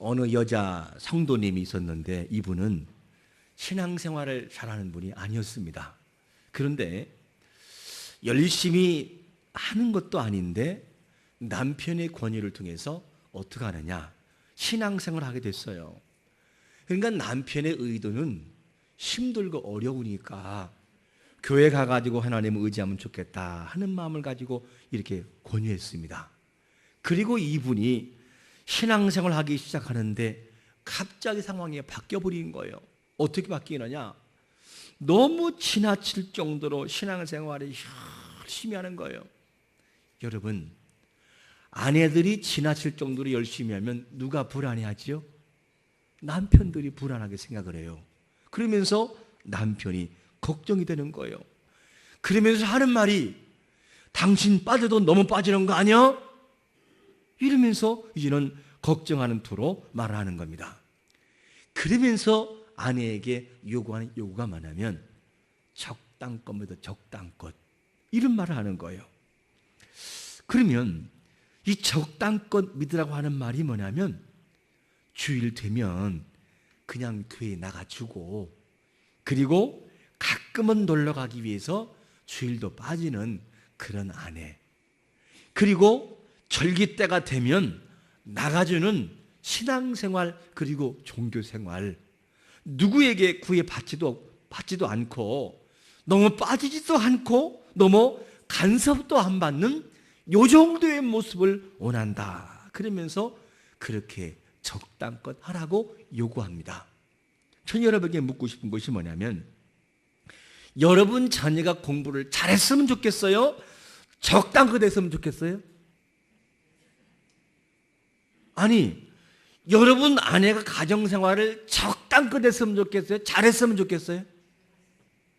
어느 여자 성도님이 있었는데 이분은 신앙생활을 잘하는 분이 아니었습니다. 그런데 열심히 하는 것도 아닌데 남편의 권유를 통해서 어떻게 하느냐, 신앙생활을 하게 됐어요. 그러니까 남편의 의도는 힘들고 어려우니까 교회 가가지고 하나님을 의지하면 좋겠다 하는 마음을 가지고 이렇게 권유했습니다. 그리고 이분이 신앙생활을 하기 시작하는데 갑자기 상황이 바뀌어버린 거예요. 어떻게 바뀌느냐, 너무 지나칠 정도로 신앙생활을 열심히 하는 거예요. 여러분, 아내들이 지나칠 정도로 열심히 하면 누가 불안해하지요? 남편들이 불안하게 생각을 해요. 그러면서 남편이 걱정이 되는 거예요. 그러면서 하는 말이 당신 빠져도 너무 빠지는 거 아니야? 이러면서 이제는 걱정하는 투로 말을 하는 겁니다. 그러면서 아내에게 요구하는 요구가 뭐냐면 적당껏 적당껏 이런 말을 하는 거예요. 그러면 이 적당껏 믿으라고 하는 말이 뭐냐면 주일 되면 그냥 교회 나가주고 그리고 가끔은 놀러 가기 위해서 주일도 빠지는 그런 아내, 그리고 절기 때가 되면 나가주는 신앙생활 그리고 종교생활, 누구에게 구애받지도 않고 너무 빠지지도 않고 너무 간섭도 안 받는 요 정도의 모습을 원한다. 그러면서 그렇게 적당껏 하라고 요구합니다. 전 여러분에게 묻고 싶은 것이 뭐냐면 여러분 자녀가 공부를 잘했으면 좋겠어요? 적당껏 했으면 좋겠어요? 아니, 여러분 아내가 가정생활을 적당껏 했으면 좋겠어요? 잘했으면 좋겠어요?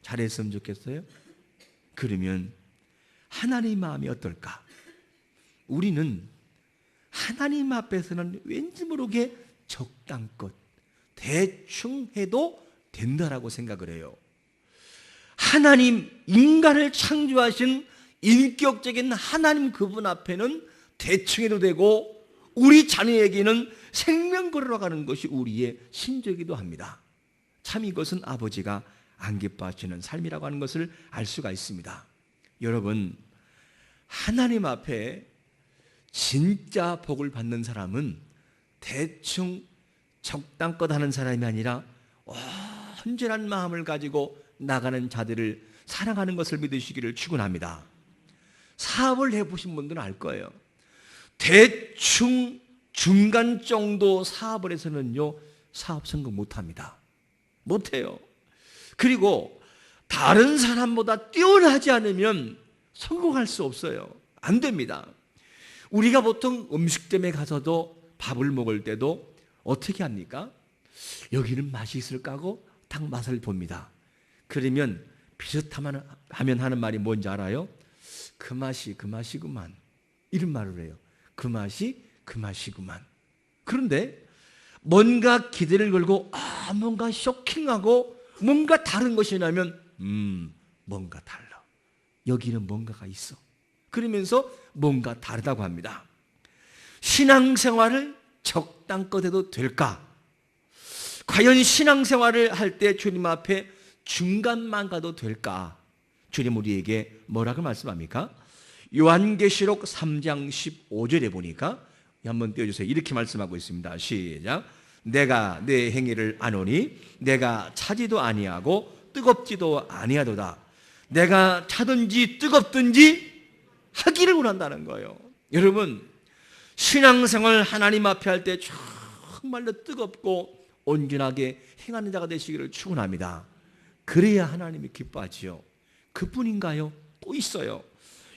잘했으면 좋겠어요? 그러면 하나님 마음이 어떨까? 우리는 하나님 앞에서는 왠지 모르게 적당껏 대충 해도 된다라고 생각을 해요. 하나님, 인간을 창조하신 인격적인 하나님 그분 앞에는 대충 해도 되고 우리 자녀에게는 생명 걸어가는 것이 우리의 신조이기도 합니다. 참 이것은 아버지가 안 기뻐하시는 삶이라고 하는 것을 알 수가 있습니다. 여러분, 하나님 앞에 진짜 복을 받는 사람은 대충 적당껏 하는 사람이 아니라 온전한 마음을 가지고 나가는 자들을 사랑하는 것을 믿으시기를 축원합니다. 사업을 해보신 분들은 알 거예요. 대충 중간 정도 사업을 해서는요 사업 성공 못합니다. 못해요. 그리고 다른 사람보다 뛰어나지 않으면 성공할 수 없어요. 안 됩니다. 우리가 보통 음식점에 가서도 밥을 먹을 때도 어떻게 합니까? 여기는 맛이 있을까 하고 딱 맛을 봅니다. 그러면 비슷하면 하는 말이 뭔지 알아요? 그 맛이구만. 이런 말을 해요. 그 맛이구만. 그런데 뭔가 기대를 걸고 뭔가 쇼킹하고 뭔가 다른 것이 나면 뭔가 달라. 여기는 뭔가가 있어. 그러면서 뭔가 다르다고 합니다. 신앙생활을 적당껏 해도 될까? 과연 신앙생활을 할 때 주님 앞에 중간만 가도 될까? 주님 우리에게 뭐라고 말씀합니까? 요한계시록 3장 15절에 보니까 한번 띄워주세요. 이렇게 말씀하고 있습니다. 시작. 내가 내 행위를 아노니 내가 차지도 아니하고 뜨겁지도 아니하도다. 내가 차든지 뜨겁든지 하기를 원한다는 거예요. 여러분, 신앙생활 하나님 앞에 할 때 정말로 뜨겁고 온전하게 행하는 자가 되시기를 축원합니다. 그래야 하나님이 기뻐하지요. 그뿐인가요? 또 있어요.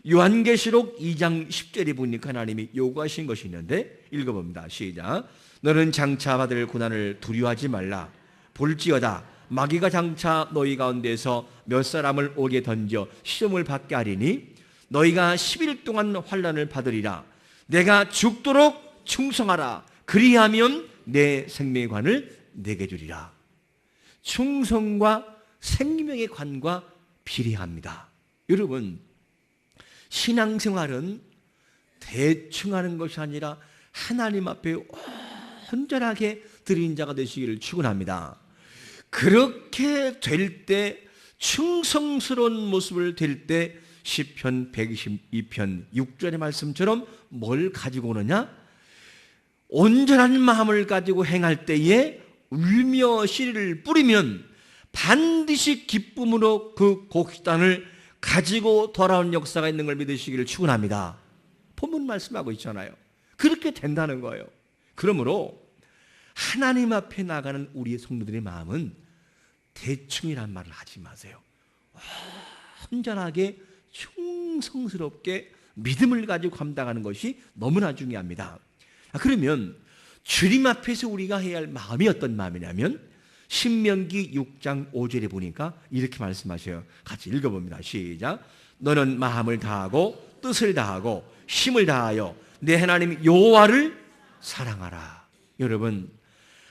요한계시록 2장 10절에 보니까 하나님이 요구하신 것이 있는데 읽어봅니다. 시작. 너는 장차 받을 고난을 두려워하지 말라. 볼지어다 마귀가 장차 너희 가운데서 몇 사람을 옥에 던져 시험을 받게 하리니 너희가 10일 동안 환난을 받으리라. 내가 죽도록 충성하라. 그리하면 내 생명의 관을 내게 주리라. 충성과 생명의 관과 비례합니다. 여러분, 신앙생활은 대충 하는 것이 아니라 하나님 앞에 온전하게 드리는 자가 되시기를 축원합니다. 그렇게 될 때, 충성스러운 모습을 될 때 시편 122편 6절의 말씀처럼 뭘 가지고 오느냐? 온전한 마음을 가지고 행할 때에 울며 씨를 뿌리면 반드시 기쁨으로 그 곡식단을 가지고 돌아오는 역사가 있는 걸 믿으시기를 축원합니다. 본문 말씀하고 있잖아요. 그렇게 된다는 거예요. 그러므로 하나님 앞에 나가는 우리의 성도들의 마음은 대충이란 말을 하지 마세요. 온전하게 충성스럽게 믿음을 가지고 감당하는 것이 너무나 중요합니다. 그러면 주님 앞에서 우리가 해야 할 마음이 어떤 마음이냐면 신명기 6장 5절에 보니까 이렇게 말씀하셔요. 같이 읽어봅니다. 시작. 너는 마음을 다하고 뜻을 다하고 힘을 다하여 내 하나님 여호와를 사랑하라. 여러분,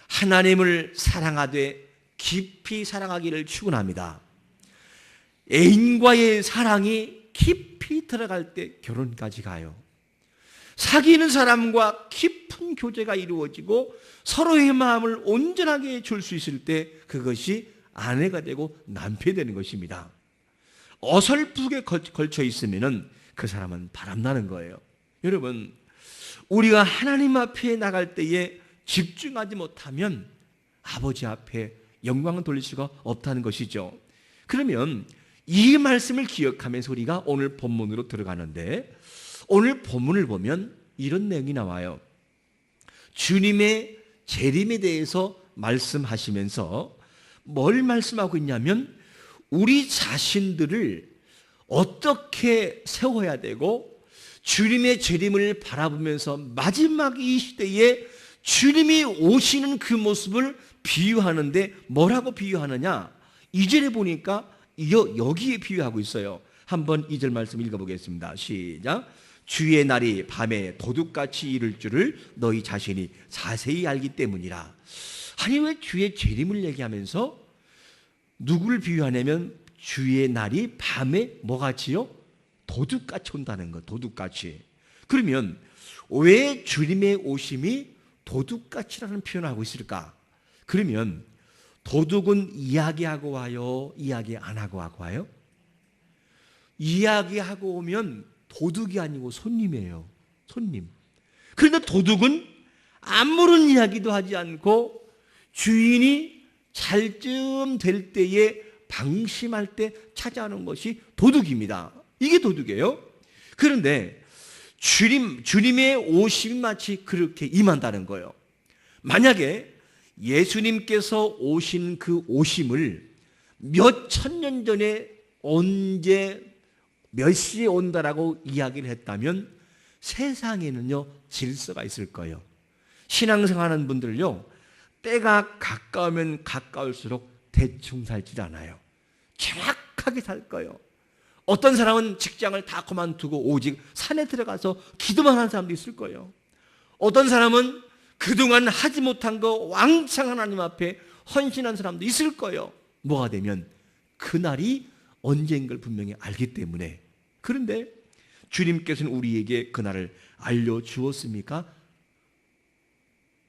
하나님을 사랑하되 깊이 사랑하기를 축원합니다. 애인과의 사랑이 깊이 들어갈 때 결혼까지 가요. 사귀는 사람과 깊은 교제가 이루어지고 서로의 마음을 온전하게 줄 수 있을 때 그것이 아내가 되고 남편이 되는 것입니다. 어설프게 걸쳐 있으면 그 사람은 바람나는 거예요. 여러분, 우리가 하나님 앞에 나갈 때에 집중하지 못하면 아버지 앞에 영광을 돌릴 수가 없다는 것이죠. 그러면 이 말씀을 기억하면서 우리가 오늘 본문으로 들어가는데, 오늘 본문을 보면 이런 내용이 나와요. 주님의 재림에 대해서 말씀하시면서 뭘 말씀하고 있냐면 우리 자신들을 어떻게 세워야 되고 주님의 재림을 바라보면서 마지막 이 시대에 주님이 오시는 그 모습을 비유하는데 뭐라고 비유하느냐? 2절에 보니까 여기에 비유하고 있어요. 한번 2절 말씀 읽어보겠습니다. 시작. 주의 날이 밤에 도둑같이 이를 줄을 너희 자신이 자세히 알기 때문이라. 아니, 왜 주의 재림을 얘기하면서 누구를 비유하냐면 주의 날이 밤에 뭐같이요? 도둑같이 온다는 거. 도둑같이. 그러면 왜 주님의 오심이 도둑같이라는 표현을 하고 있을까? 그러면 도둑은 이야기하고 와요? 이야기 안 하고 와요? 이야기하고 오면 도둑이 아니고 손님이에요. 손님. 그런데 도둑은 아무런 이야기도 하지 않고 주인이 잘쯤 될 때에 방심할 때 찾아오는 것이 도둑입니다. 이게 도둑이에요. 그런데 주님의 오심이 마치 그렇게 임한다는 거예요. 만약에 예수님께서 오신 그 오심을 몇 천년 전에 언제 몇 시에 온다라고 이야기를 했다면 세상에는요 질서가 있을 거예요. 신앙생활하는 분들요 때가 가까우면 가까울수록 대충 살지 않아요. 정확하게 살 거예요. 어떤 사람은 직장을 다 그만두고 오직 산에 들어가서 기도만 하는 사람도 있을 거예요. 어떤 사람은 그동안 하지 못한 거 왕창 하나님 앞에 헌신한 사람도 있을 거예요. 뭐가 되면 그날이 언제인 걸 분명히 알기 때문에. 그런데 주님께서는 우리에게 그날을 알려주었습니까?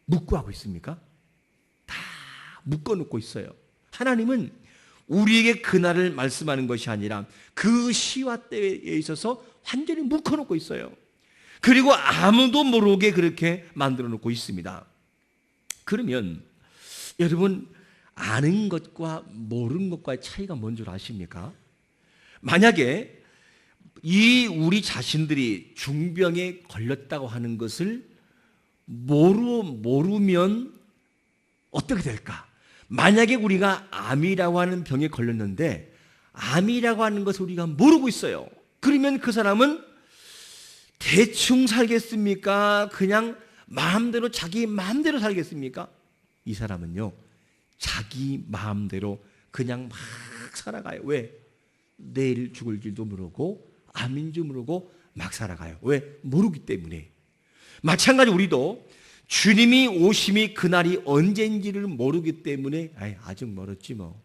묵고하고 있습니까? 다 묶어놓고 있어요. 하나님은 우리에게 그날을 말씀하는 것이 아니라 그 시와 때에 있어서 완전히 묶어놓고 있어요. 그리고 아무도 모르게 그렇게 만들어 놓고 있습니다. 그러면 여러분, 아는 것과 모르는 것과의 차이가 뭔 줄 아십니까? 만약에 우리 자신들이 중병에 걸렸다고 하는 것을 모르면 어떻게 될까? 만약에 우리가 암이라고 하는 병에 걸렸는데 암이라고 하는 것을 우리가 모르고 있어요. 그러면 그 사람은 대충 살겠습니까? 그냥 마음대로 자기 마음대로 살겠습니까? 이 사람은요 자기 마음대로 그냥 막 살아가요. 왜? 내일 죽을 줄도 모르고 암인 줄 모르고 막 살아가요. 왜? 모르기 때문에. 마찬가지로 우리도 주님이 오심이 그날이 언제인지를 모르기 때문에 아직 멀었지 뭐.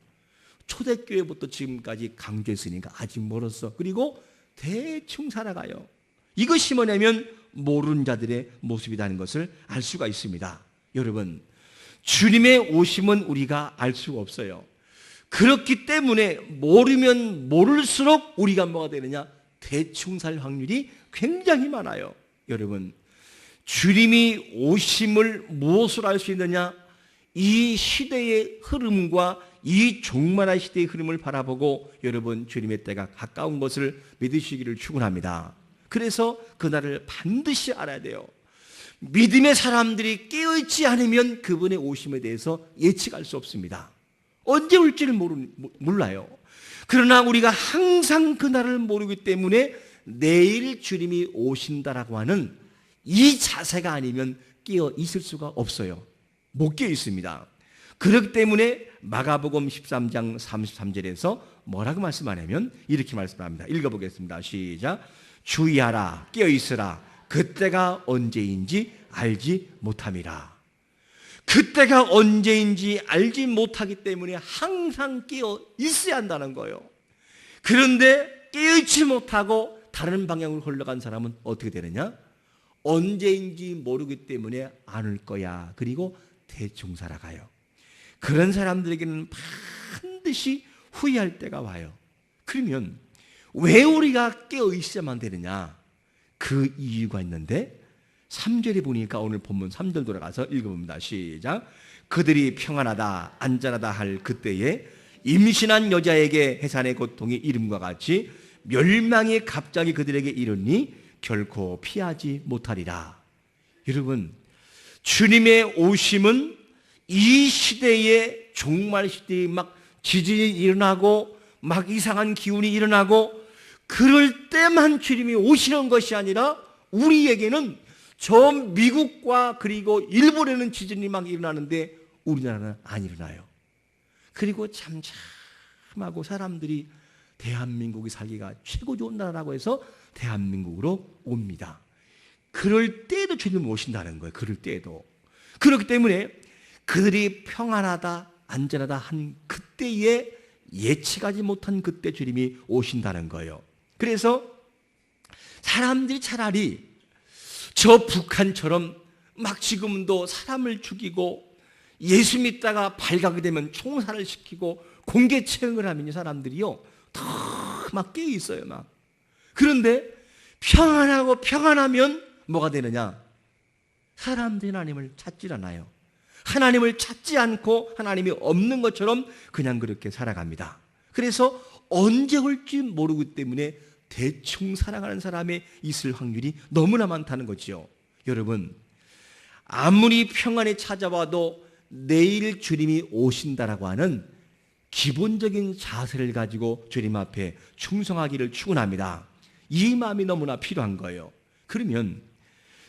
초대교회부터 지금까지 강조했으니까 아직 멀었어. 그리고 대충 살아가요. 이것이 뭐냐면 모르는 자들의 모습이라는 것을 알 수가 있습니다. 여러분, 주님의 오심은 우리가 알 수가 없어요. 그렇기 때문에 모르면 모를수록 우리가 뭐가 되느냐? 대충 살 확률이 굉장히 많아요. 여러분, 주님이 오심을 무엇으로 알 수 있느냐? 이 시대의 흐름과 이 종말의 시대의 흐름을 바라보고 여러분, 주님의 때가 가까운 것을 믿으시기를 축원합니다. 그래서 그날을 반드시 알아야 돼요. 믿음의 사람들이 깨어있지 않으면 그분의 오심에 대해서 예측할 수 없습니다. 언제 올지를 몰라요. 그러나 우리가 항상 그날을 모르기 때문에 내일 주님이 오신다라고 하는 이 자세가 아니면 깨어 있을 수가 없어요. 못 깨어 있습니다. 그렇기 때문에 마가복음 13장 33절에서 뭐라고 말씀하냐면 이렇게 말씀합니다. 읽어보겠습니다. 시작. 주의하라, 깨어 있으라. 그때가 언제인지 알지 못함이라. 그때가 언제인지 알지 못하기 때문에 항상 깨어 있어야 한다는 거예요. 그런데 깨어있지 못하고 다른 방향으로 흘러간 사람은 어떻게 되느냐? 언제인지 모르기 때문에 안 올 거야. 그리고 대충 살아가요. 그런 사람들에게는 반드시 후회할 때가 와요. 그러면 왜 우리가 깨어 있어야만 되느냐? 그 이유가 있는데 3절에 보니까 오늘 본문 3절 돌아가서 읽어봅니다. 시작. 그들이 평안하다 안전하다 할 그때에 임신한 여자에게 해산의 고통이 이름과 같이 멸망이 갑자기 그들에게 이르니 결코 피하지 못하리라. 여러분, 주님의 오심은 이 시대의 종말 시대에 막 지진이 일어나고 막 이상한 기운이 일어나고 그럴 때만 주님이 오시는 것이 아니라 우리에게는 저 미국과 그리고 일본에는 지진이 막 일어나는데 우리나라는 안 일어나요. 그리고 참하고 사람들이 대한민국이 살기가 최고 좋은 나라라고 해서 대한민국으로 옵니다. 그럴 때에도 주님이 오신다는 거예요. 그럴 때에도. 그렇기 때문에 그들이 평안하다 안전하다 한 그때에 예측하지 못한 그때 주님이 오신다는 거예요. 그래서 사람들이 차라리 저 북한처럼 막 지금도 사람을 죽이고 예수 믿다가 발각이 되면 총살을 시키고 공개 처형을 하면 이 사람들이요 더 막 깨어 있어요. 막. 그런데 평안하고 평안하면 뭐가 되느냐? 사람들이 하나님을 찾질 않아요. 하나님을 찾지 않고 하나님이 없는 것처럼 그냥 그렇게 살아갑니다. 그래서 언제 올지 모르기 때문에 대충 살아가는 사람이 있을 확률이 너무나 많다는 거죠. 여러분, 아무리 평안이 찾아와도 내일 주님이 오신다라고 하는 기본적인 자세를 가지고 주님 앞에 충성하기를 축원합니다. 이 마음이 너무나 필요한 거예요. 그러면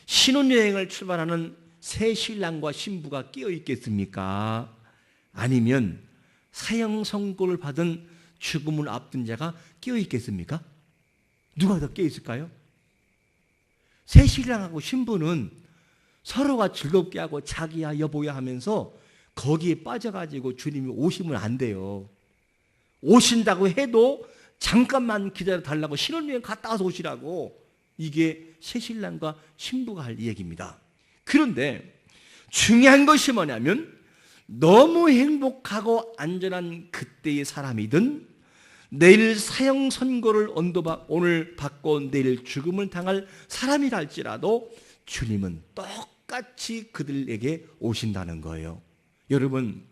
신혼여행을 출발하는 새 신랑과 신부가 깨어 있겠습니까? 아니면 사형 선고를 받은 죽음을 앞둔 자가 깨어 있겠습니까? 누가 더 깨어 있을까요? 새 신랑하고 신부는 서로가 즐겁게 하고 자기야 여보야 하면서 거기에 빠져가지고 주님이 오시면 안 돼요. 오신다고 해도 잠깐만 기다려 달라고 신혼여행 갔다 와서 오시라고. 이게 새 신랑과 신부가 할 얘기입니다. 그런데 중요한 것이 뭐냐면 너무 행복하고 안전한 그때의 사람이든 내일 사형 선고를 오늘 받고 내일 죽음을 당할 사람이라 할지라도 주님은 똑같이 그들에게 오신다는 거예요. 여러분,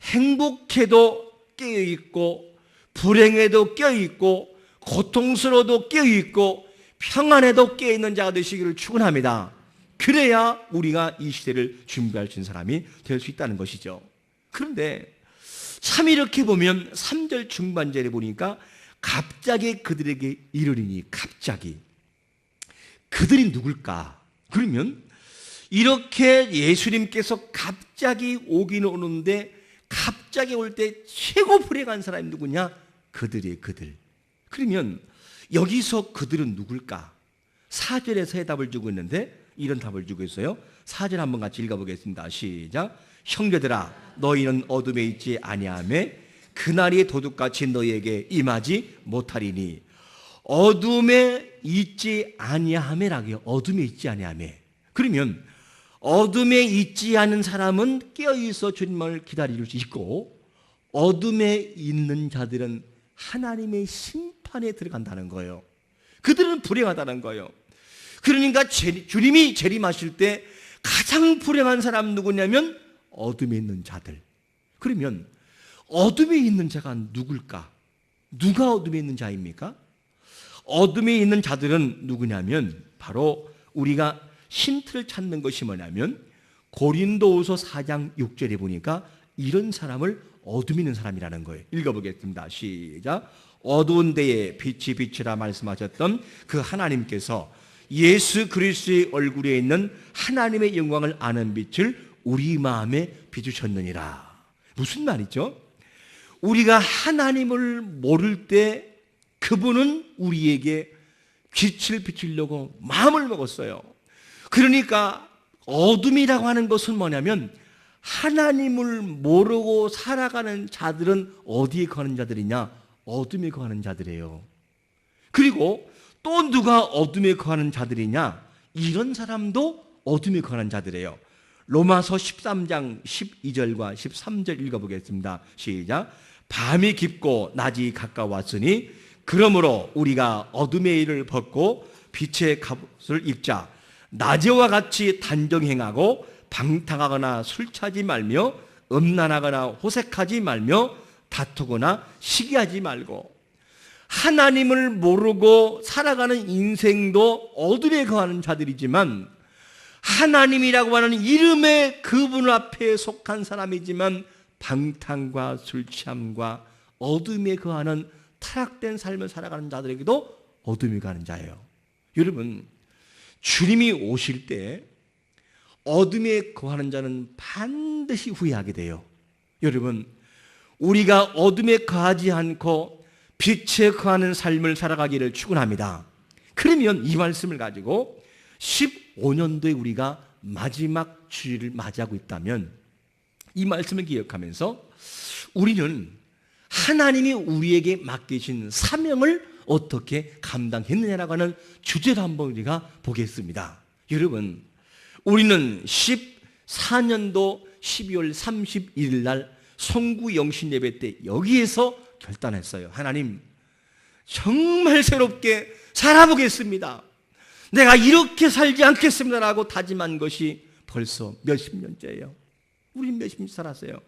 행복해도 깨어있고 불행해도 깨어있고 고통스러워도 깨어있고 평안해도 깨어있는 자가 되시기를 축원합니다. 그래야 우리가 이 시대를 준비할 수 있는 사람이 될 수 있다는 것이죠. 그런데 참 이렇게 보면 3절 중반절에 보니까 갑자기 그들에게 이르리니 갑자기 그들이 누굴까? 그러면 이렇게 예수님께서 갑자기 오긴 오는데 갑자기 올 때 최고 불행한 사람이 누구냐? 그들이 그들. 그러면 여기서 그들은 누굴까? 4절에서 해답을 주고 있는데 이런 답을 주고 있어요. 4절 한번 같이 읽어보겠습니다. 시작. 형제들아 너희는 어둠에 있지 아니하며 그날이 도둑같이 너희에게 임하지 못하리니. 어둠에 있지 아니하며라고요. 어둠에 있지 아니하며. 그러면 어둠에 있지 않은 사람은 깨어있어 주님을 기다릴 수 있고, 어둠에 있는 자들은 하나님의 심판에 들어간다는 거예요. 그들은 불행하다는 거예요. 그러니까 주님이 재림하실 때 가장 불행한 사람 누구냐면 어둠에 있는 자들. 그러면 어둠에 있는 자가 누굴까? 누가 어둠에 있는 자입니까? 어둠에 있는 자들은 누구냐면 바로 우리가 힌트를 찾는 것이 뭐냐면 고린도후서 4장 6절에 보니까 이런 사람을 어둠에 있는 사람이라는 거예요. 읽어보겠습니다. 시작. 어두운 데에 빛이 비치라 말씀하셨던 그 하나님께서 예수 그리스도의 얼굴에 있는 하나님의 영광을 아는 빛을 우리 마음에 비추셨느니라. 무슨 말이죠? 우리가 하나님을 모를 때 그분은 우리에게 빛을 비추려고 마음을 먹었어요. 그러니까 어둠이라고 하는 것은 뭐냐면 하나님을 모르고 살아가는 자들은 어디에 거하는 자들이냐? 어둠에 거하는 자들이에요. 그리고 또 누가 어둠에 거하는 자들이냐? 이런 사람도 어둠에 거하는 자들이에요. 로마서 13장 12절과 13절 읽어보겠습니다. 시작. 밤이 깊고 낮이 가까웠으니 그러므로 우리가 어둠의 일을 벗고 빛의 갑옷을 입자. 낮에와 같이 단정행하고 방탕하거나 술 차지 말며 음란하거나 호색하지 말며 다투거나 시기하지 말고. 하나님을 모르고 살아가는 인생도 어둠에 거하는 자들이지만 하나님이라고 하는 이름의 그분 앞에 속한 사람이지만 방탕과 술 취함과 어둠에 거하는 타락된 삶을 살아가는 자들에게도 어둠에 가는 자예요. 여러분, 주님이 오실 때 어둠에 거하는 자는 반드시 후회하게 돼요. 여러분, 우리가 어둠에 거하지 않고 빛에 거하는 삶을 살아가기를 축원합니다. 그러면 이 말씀을 가지고 15년도에 우리가 마지막 주일을 맞이하고 있다면 이 말씀을 기억하면서 우리는 하나님이 우리에게 맡기신 사명을 어떻게 감당했느냐라고 하는 주제를 한번 우리가 보겠습니다. 여러분, 우리는 14년도 12월 31일 날 성구 영신 예배 때 여기에서 결단했어요. 하나님, 정말 새롭게 살아보겠습니다. 내가 이렇게 살지 않겠습니다라고 다짐한 것이 벌써 몇십 년째예요. 우린 몇십 년 살았어요.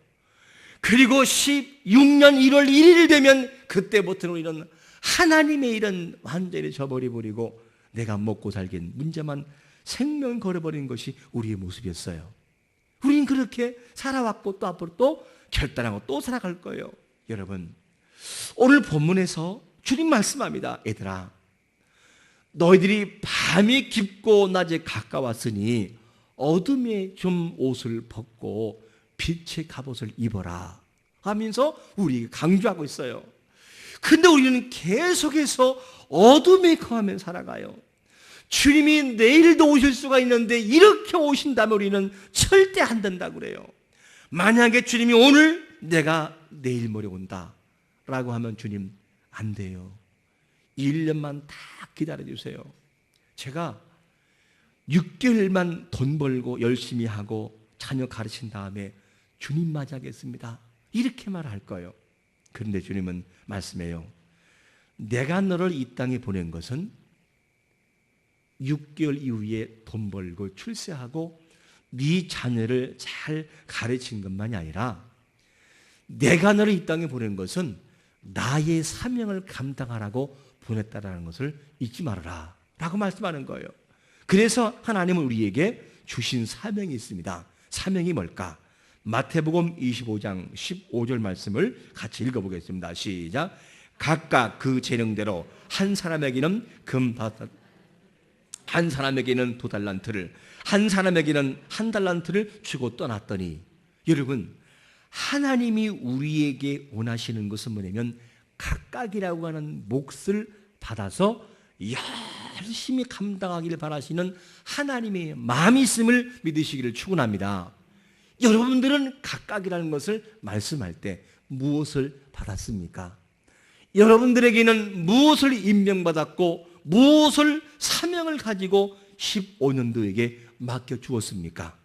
그리고 16년 1월 1일 되면 그때부터는 우리는 하나님의 일은 완전히 저버려버리고 내가 먹고 살기엔 문제만 생명 걸어버린 것이 우리의 모습이었어요. 우린 그렇게 살아왔고 또 앞으로 또 결단하고 또 살아갈 거예요. 여러분, 오늘 본문에서 주님 말씀합니다. 얘들아, 너희들이 밤이 깊고 낮에 가까웠으니 어둠에 좀 옷을 벗고 빛의 갑옷을 입어라 하면서 우리에게 강조하고 있어요. 근데 우리는 계속해서 어둠에 거하며 살아가요. 주님이 내일도 오실 수가 있는데 이렇게 오신다면 우리는 절대 안 된다고 그래요. 만약에 주님이 오늘 내가 내일 모레 온다 라고 하면 주님 안 돼요. 1년만 딱 기다려주세요. 제가 6개월만 돈 벌고 열심히 하고 자녀 가르친 다음에 주님 맞이하겠습니다. 이렇게 말할 거예요. 그런데 주님은 말씀해요. 내가 너를 이 땅에 보낸 것은 6개월 이후에 돈 벌고 출세하고 네 자녀를 잘 가르친 것만이 아니라 내가 너를 이 땅에 보낸 것은 나의 사명을 감당하라고 보냈다라는 것을 잊지 말아라 라고 말씀하는 거예요. 그래서 하나님은 우리에게 주신 사명이 있습니다. 사명이 뭘까? 마태복음 25장 15절 말씀을 같이 읽어보겠습니다. 시작. 각각 그 재능대로 한 사람에게는 한 사람에게는 2달란트를, 한 사람에게는 1달란트를 주고 떠났더니, 여러분, 하나님이 우리에게 원하시는 것은 뭐냐면 각각이라고 하는 몫을 받아서 열심히 감당하기를 바라시는 하나님의 마음이 있음을 믿으시기를 축원합니다. 여러분들은 각각이라는 것을 말씀할 때 무엇을 받았습니까? 여러분들에게는 무엇을 임명받았고 무엇을 사명을 가지고 15년도에게 맡겨주었습니까?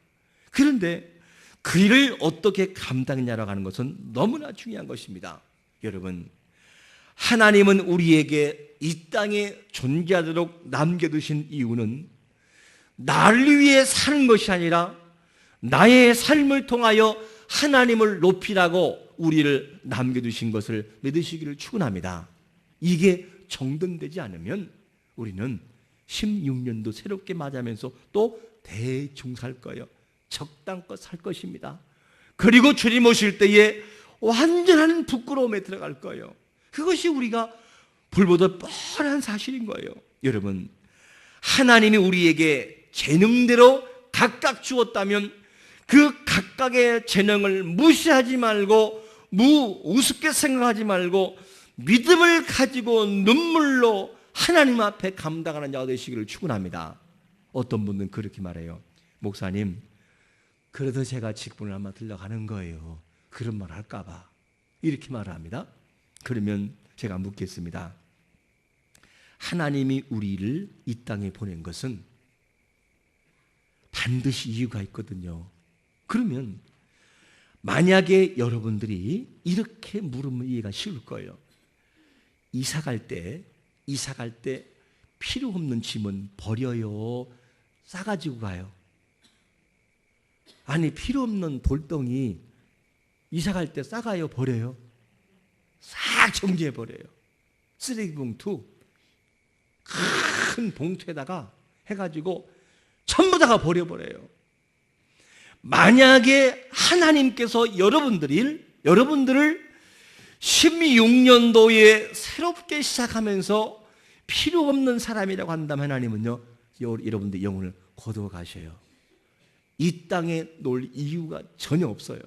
그런데 그 일을 어떻게 감당했냐라고 하는 것은 너무나 중요한 것입니다. 여러분, 하나님은 우리에게 이 땅에 존재하도록 남겨두신 이유는 나를 위해 사는 것이 아니라 나의 삶을 통하여 하나님을 높이라고 우리를 남겨두신 것을 믿으시기를 축원합니다. 이게 정돈되지 않으면 우리는 16년도 새롭게 맞이하면서 또 대충 살 거예요. 적당껏 살 것입니다. 그리고 주님 오실 때에 완전한 부끄러움에 들어갈 거예요. 그것이 우리가 불보듯 뻔한 사실인 거예요. 여러분, 하나님이 우리에게 재능대로 각각 주었다면 그 각각의 재능을 무시하지 말고 우습게 생각하지 말고 믿음을 가지고 눈물로 하나님 앞에 감당하는 자가 되시기를 축원합니다. 어떤 분은 그렇게 말해요. 목사님, 그래도 제가 직분을 아마 들려가는 거예요. 그런 말 할까 봐. 이렇게 말을 합니다. 그러면 제가 묻겠습니다. 하나님이 우리를 이 땅에 보낸 것은 반드시 이유가 있거든요. 그러면 만약에 여러분들이 이렇게 물으면 이해가 쉬울 거예요. 이사 갈 때 필요 없는 짐은 버려요? 싸가지고 가요? 아니, 필요 없는 돌덩이 이사 갈 때 싸가요? 버려요? 싹 정리해 버려요. 쓰레기 봉투 큰 봉투에다가 해가지고 전부 다가 버려버려요. 만약에 하나님께서 여러분들을 16년도에 새롭게 시작하면서 필요 없는 사람이라고 한다면 하나님은요, 여러분들 영혼을 거두어 가셔요. 이 땅에 놀 이유가 전혀 없어요.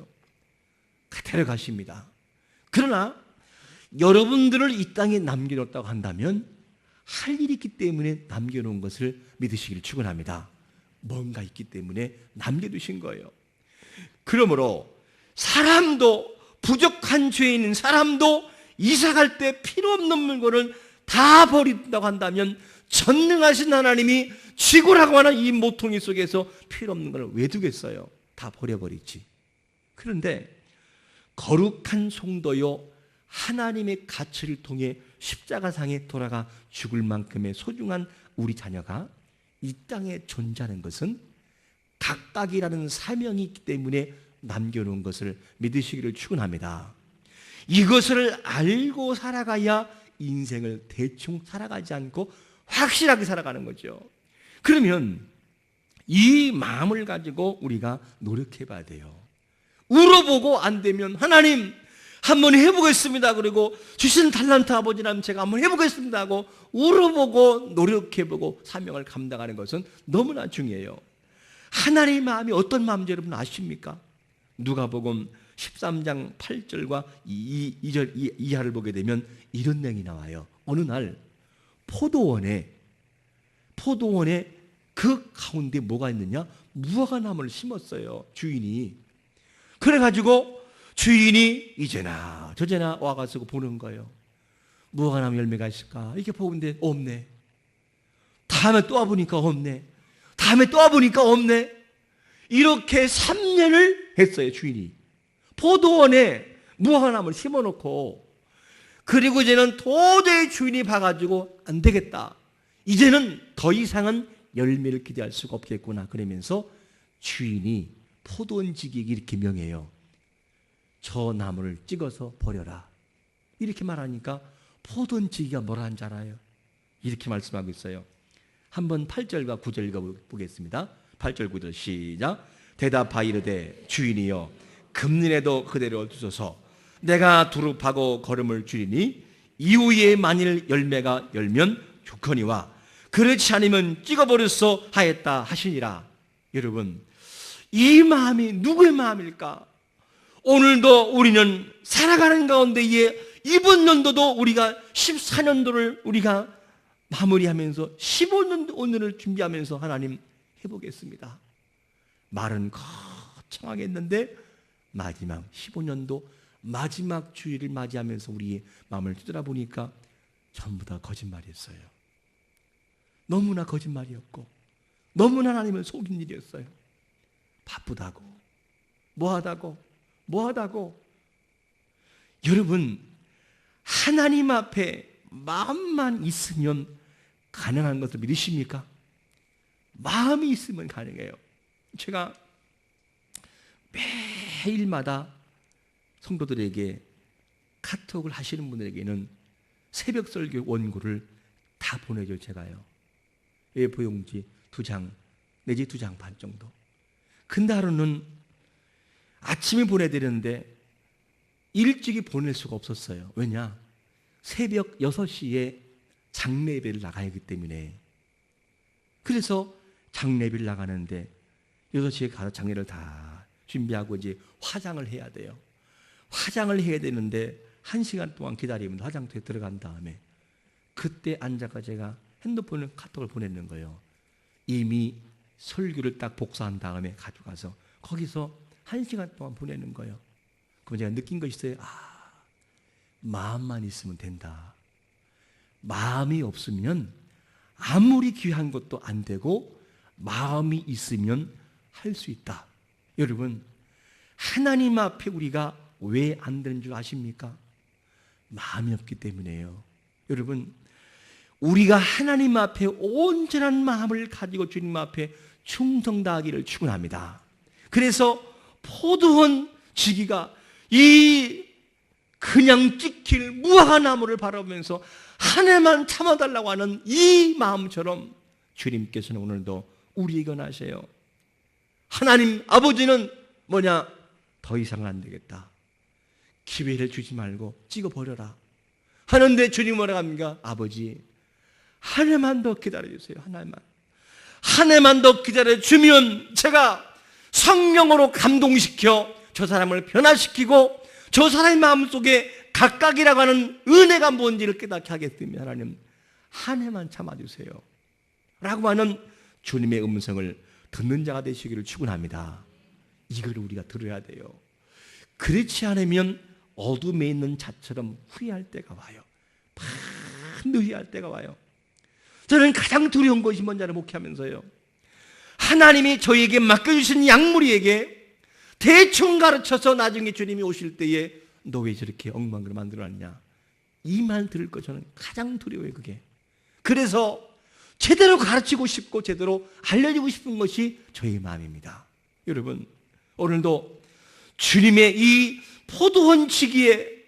데려가십니다. 그러나 여러분들을 이 땅에 남겨놓았다고 한다면 할 일이 있기 때문에 남겨놓은 것을 믿으시기를 축원합니다. 뭔가 있기 때문에 남겨두신 거예요. 그러므로 사람도, 부족한 죄인인 사람도 이사갈 때 필요 없는 물건을 다 버린다고 한다면 전능하신 하나님이 지구라고 하는 이 모퉁이 속에서 필요 없는 걸 왜 두겠어요? 다 버려버리지. 그런데 거룩한 성도요, 하나님의 가치를 통해 십자가상에 돌아가 죽을 만큼의 소중한 우리 자녀가 이 땅에 존재하는 것은 각각이라는 사명이 있기 때문에 남겨놓은 것을 믿으시기를 축원합니다. 이것을 알고 살아가야 인생을 대충 살아가지 않고 확실하게 살아가는 거죠. 그러면 이 마음을 가지고 우리가 노력해 봐야 돼요. 울어보고 안 되면 하나님 한번 해보겠습니다. 그리고 주신 달란트 아버지라면 제가 한번 해보겠습니다 하고 울어보고 노력해보고 사명을 감당하는 것은 너무나 중요해요. 하나님의 마음이 어떤 마음인지 여러분 아십니까? 누가복음 13장 8절과 2절 이하를 보게 되면 이런 내용이 나와요. 어느 날 포도원에 그 가운데 뭐가 있느냐? 무화과나무를 심었어요, 주인이. 그래가지고 주인이 이제나 저제나 와가지고 보는 거예요. 무화과나무 열매가 있을까? 이렇게 보는데 없네. 다음에 또 와보니까 없네. 다음에 또 와보니까 없네. 이렇게 3년을 했어요, 주인이. 포도원에 무화과나무를 심어놓고, 그리고 이제는 도저히 주인이 봐가지고 안 되겠다. 이제는 더 이상은 열매를 기대할 수가 없겠구나. 그러면서 주인이 포도원지기에게 이렇게 명해요. 저 나무를 찍어서 버려라. 이렇게 말하니까 포도원지기가 뭐라 하는지 알아요? 이렇게 말씀하고 있어요. 한번 8절과 9절 읽어보겠습니다. 8절 9절 시작. 대답하이르되 주인이여 금년에도 그대로 두소서. 내가 두릅하고 걸음을 줄이니 이후에 만일 열매가 열면 좋거니와 그렇지 않으면 찍어버렸어 하였다 하시니라. 여러분, 이 마음이 누구의 마음일까? 오늘도 우리는 살아가는 가운데에 이번 연도도 우리가 14년도를 우리가 마무리하면서 15년도 오늘을 준비하면서 하나님 해보겠습니다. 말은 거창하게 했는데 마지막 15년도 마지막 주일을 맞이하면서 우리의 마음을 뒤돌아보니까 전부 다 거짓말이었어요. 너무나 거짓말이었고 너무나 하나님을 속인 일이었어요. 바쁘다고, 뭐하다고. 여러분, 하나님 앞에 마음만 있으면 가능한 것을 믿으십니까? 마음이 있으면 가능해요. 제가 매일마다 성도들에게 카톡을 하시는 분들에게는 새벽 설교 원고를 다 보내줘요. 제가요. A4 용지 2장 내지 2장 반 정도. 근데 하루는 아침에 보내드렸는데 일찍이 보낼 수가 없었어요. 왜냐? 새벽 6시에 장례 예배를 나가야 하기 때문에. 그래서 장례 예배를 나가는데 6시에 가서 장례를 다 준비하고 이제 화장을 해야 돼요. 화장을 해야 되는데 1시간 동안 기다리면 화장터에 들어간 다음에 그때 앉아가 제가 핸드폰에 카톡을 보내는 거예요. 이미 설교를 딱 복사한 다음에 가져가서 거기서 1시간 동안 보내는 거예요. 그럼 제가 느낀 것이 있어요. 마음만 있으면 된다. 마음이 없으면 아무리 귀한 것도 안 되고 마음이 있으면 할 수 있다. 여러분, 하나님 앞에 우리가 왜 안 되는 줄 아십니까? 마음이 없기 때문이에요. 여러분, 우리가 하나님 앞에 온전한 마음을 가지고 주님 앞에 충성 다하기를 축원합니다. 그래서 포도원 지기가 이 그냥 찍힐 무화과 나무를 바라보면서 한 해만 참아달라고 하는 이 마음처럼 주님께서는 오늘도 우리에게 원하세요. 하나님 아버지는 뭐냐? 더 이상은 안 되겠다. 기회를 주지 말고 찍어버려라 하는데 주님 뭐라고 합니까? 아버지, 한 해만 더 기다려주세요. 한 해만 더 기다려주면 제가 성령으로 감동시켜 저 사람을 변화시키고 저 사람의 마음속에 각각이라고 하는 은혜가 뭔지를 깨닫게 하겠습니다. 하나님, 한 해만 참아주세요 라고 하는 주님의 음성을 듣는 자가 되시기를 축원합니다. 이걸 우리가 들어야 돼요. 그렇지 않으면 어둠에 있는 자처럼 후회할 때가 와요. 후회할 때가 와요. 저는 가장 두려운 것이 뭔지 알아 목회하면서요. 하나님이 저에게 맡겨주신 양무리에게 대충 가르쳐서 나중에 주님이 오실 때에 너 왜 저렇게 엉망을 만들어놨냐, 이 말 들을 거 저는 가장 두려워요. 그게. 그래서 제대로 가르치고 싶고 제대로 알려주고 싶은 것이 저의 마음입니다. 여러분, 오늘도 주님의 이 포도원 지기에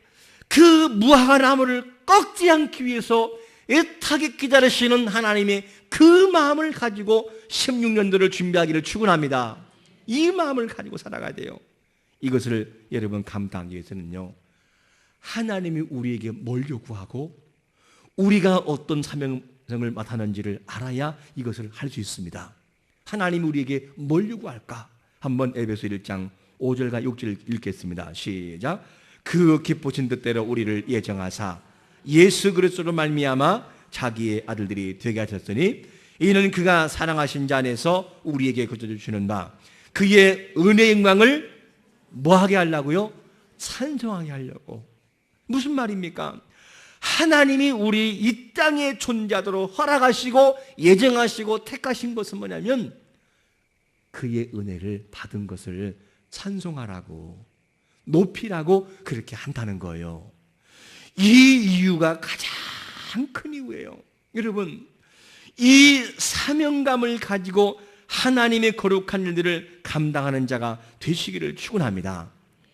그 무화과 나무를 꺾지 않기 위해서 애타게 기다리시는 하나님의 그 마음을 가지고 16년도를 준비하기를 축원합니다. 이 마음을 가지고 살아가야 돼요. 이것을 여러분 감당하기 위해서는요, 하나님이 우리에게 뭘 요구하고 우리가 어떤 사명을 맡았는지를 알아야 이것을 할 수 있습니다. 하나님이 우리에게 뭘 요구할까? 한번 에베소 1장 5절과 6절 읽겠습니다. 시작. 그 기쁘신 뜻대로 우리를 예정하사 예수 그리스도로 말미암아 자기의 아들들이 되게 하셨으니 이는 그가 사랑하신 자 안에서 우리에게 거저 주시는 바 그의 은혜의 영광을 뭐하게 하려고요? 찬송하게 하려고. 무슨 말입니까? 하나님이 우리 이 땅에 존재하도록 허락하시고 예정하시고 택하신 것은 뭐냐면 그의 은혜를 받은 것을 찬송하라고, 높이라고 그렇게 한다는 거예요. 이 이유가 가장 큰 이유예요. 여러분, 이 사명감을 가지고 하나님의 거룩한 일들을 감당하는 자가 되시기를 축원합니다.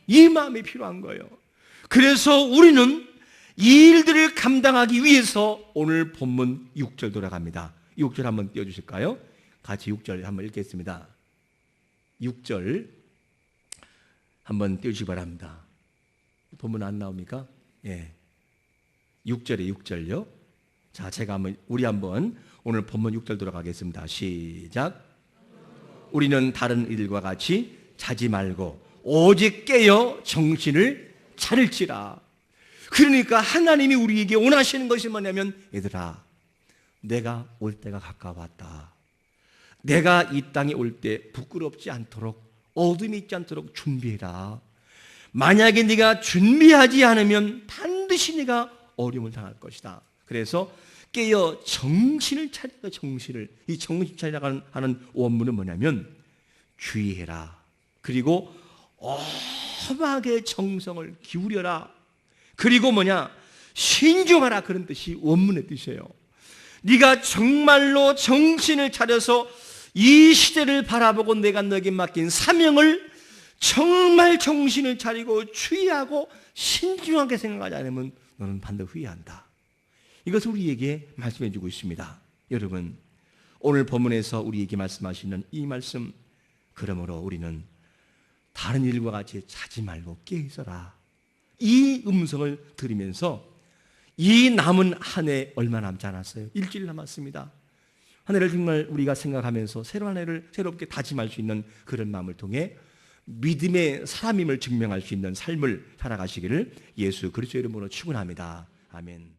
이 마음이 필요한 거예요. 그래서 우리는 이 일들을 감당하기 위해서 오늘 본문 6절 돌아갑니다. 6절 한번 띄워주실까요? 같이 6절 한번 읽겠습니다. 6절 한번 띄워주시기 바랍니다. 본문 안 나옵니까? 예. 6절에 6절요. 자, 우리 한번 오늘 본문 6절 돌아가겠습니다. 시작. 우리는 다른 이들과 같이 자지 말고 오직 깨어 정신을 차릴지라. 그러니까 하나님이 우리에게 원하시는 것이 뭐냐면, 얘들아, 내가 올 때가 가까웠다. 내가 이 땅에 올 때 부끄럽지 않도록, 어둠이 있지 않도록 준비해라. 만약에 네가 준비하지 않으면 반드시 네가 어려움을 당할 것이다. 그래서 깨어 정신을 차리라. 정신을. 이 정신 차리라고 하는 원문은 뭐냐면 주의해라. 그리고 엄하게 정성을 기울여라. 그리고 신중하라. 그런 뜻이 원문의 뜻이에요. 네가 정말로 정신을 차려서 이 시대를 바라보고 내가 너에게 맡긴 사명을 정말 정신을 차리고 주의하고 신중하게 생각하지 않으면 너는 반드시 후회한다. 이것을 우리에게 말씀해 주고 있습니다. 여러분, 오늘 본문에서 우리에게 말씀하시는 이 말씀, 그러므로 우리는 다른 일과 같이 자지 말고 깨어 있어라. 이 음성을 들으면서 이 남은 한 해 얼마 남지 않았어요. 일주일 남았습니다. 한 해를 정말 우리가 생각하면서 새로운 한 해를 새롭게 다짐할 수 있는 그런 마음을 통해 믿음의 사람임을 증명할 수 있는 삶을 살아가시기를 예수 그리스도의 이름으로 축원합니다. 아멘.